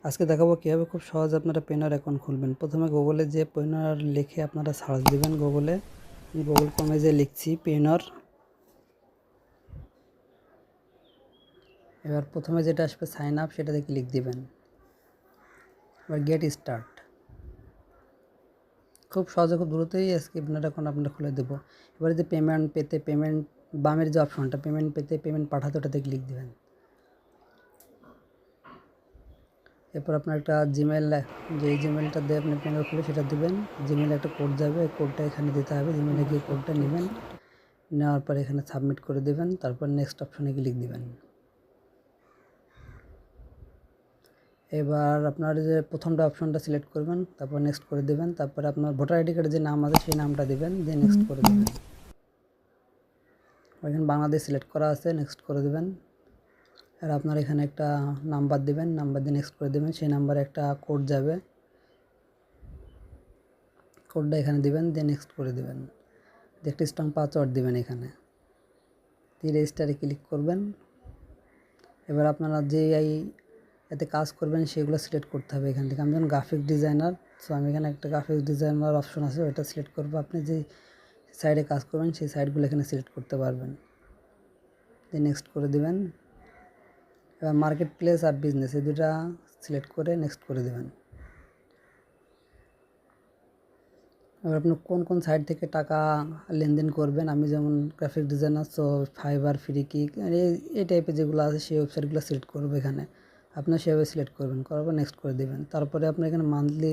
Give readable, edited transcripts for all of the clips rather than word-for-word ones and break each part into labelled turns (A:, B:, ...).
A: আজকে দেখাবো কীভাবে খুব সহজে আপনারা পেনার অ্যাকাউন্ট খুলবেন। প্রথমে গুগলে যে পেনার লিখে আপনারা সার্চ দিবেন গুগলে। গুগল ক্রোমে যে লিখছি পেনার, এবার প্রথমে যেটা আসবে সাইন আপ, সেটাতে ক্লিক দিবেন। এবার গেট স্টার্ট। খুব সহজে খুব দ্রুতই আজকে পেনার অ্যাকাউন্ট আপনারা খুলে দেবো। এবারে যে পেমেন্ট বামের যে অপশনটা পেমেন্ট পাঠাতে, ওটাতে ক্লিক দিবেন। এরপর আপনার একটা জিমেল, যে জিমেলটা দিয়ে আপনি পেনার খুলে সেটা দিবেন। জিমেলে একটা কোড যাবে, এই কোডটা এখানে দিতে হবে। জিমেলে গিয়ে কোডটা নেবেন, নেওয়ার পর এখানে সাবমিট করে দেবেন। তারপর নেক্সট অপশনে ক্লিক দিবেন। এবার আপনার যে প্রথমটা অপশনটা সিলেক্ট করবেন, তারপর নেক্সট করে দেবেন। তারপরে আপনার ভোটার আইডি কার্ডে যে নাম আছে সেই নামটা দিবেন, দিয়ে নেক্সট করে দেবেন। এখানে বাংলাদেশ সিলেক্ট করা আছে, নেক্সট করে দেবেন। আর আপনার এখানে একটা নাম্বার দিবেন, নাম্বার দিয়ে নেক্সট করে দেবেন। সেই নাম্বারে একটা কোড যাবে, কোডটা এখানে দিবেন, দিয়ে নেক্সট করে দেবেন। একটা স্ট্রং পাসওয়ার্ড দিবেন এখানে, দিয়ে রেজিস্টারে ক্লিক করবেন। এবার আপনারা যে এতে কাজ করবেন সেগুলো সিলেক্ট করতে হবে এখান থেকে। আমি যেমন গ্রাফিক ডিজাইনার, সো আমি এখানে একটা গ্রাফিক ডিজাইনার অপশন আছে, ওটা সিলেক্ট করবো। আপনি যে সাইডে কাজ করবেন সেই সাইডগুলো এখানে সিলেক্ট করতে পারবেন, দিয়ে নেক্সট করে দেবেন। এবার মার্কেট প্লেস আর বিজনেস, এই দুটা সিলেক্ট করে নেক্সট করে দেবেন। এবার আপনি কোন সাইট থেকে টাকা লেনদেন করবেন, আমি যেমন graphic designer, so fibre, free kick, এই টাইপের যেগুলো আছে সেই ওয়েবসাইটগুলো সিলেক্ট করবো এখানে। আপনার সেভাবে সিলেক্ট করবেন, করার পর নেক্সট করে দেবেন। তারপরে আপনার এখানে মান্থলি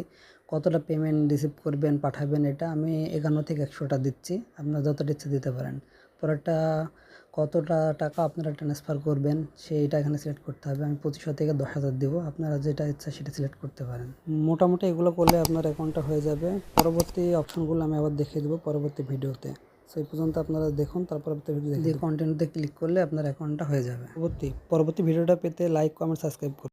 A: কতটা পেমেন্ট রিসিভ করবেন, পাঠাবেন, এটা আমি 51 থেকে 100টা দিচ্ছি, আপনার যতটা ইচ্ছে দিতে পারেন। পরেরটা কতটা টাকা আপনারা ট্রান্সফার করবেন সেইটা এখানে সিলেক্ট করতে হবে। আমি 2500 থেকে 10,000 দেবো, আপনারা যেটা ইচ্ছা সেটা সিলেক্ট করতে পারেন। মোটামুটি এগুলো করলে আপনার অ্যাকাউন্টটা হয়ে যাবে। পরবর্তী অপশনগুলো আমি আবার দেখিয়ে দেবো পরবর্তী ভিডিওতে। সেই পর্যন্ত আপনারা দেখুন, তারপর ভিডিও দেখে কন্টিনিউতে ক্লিক করলে আপনার অ্যাকাউন্টটা হয়ে যাবে। পরবর্তী ভিডিওটা পেতে লাইক, কমেন্ট, সাবস্ক্রাইব করুন।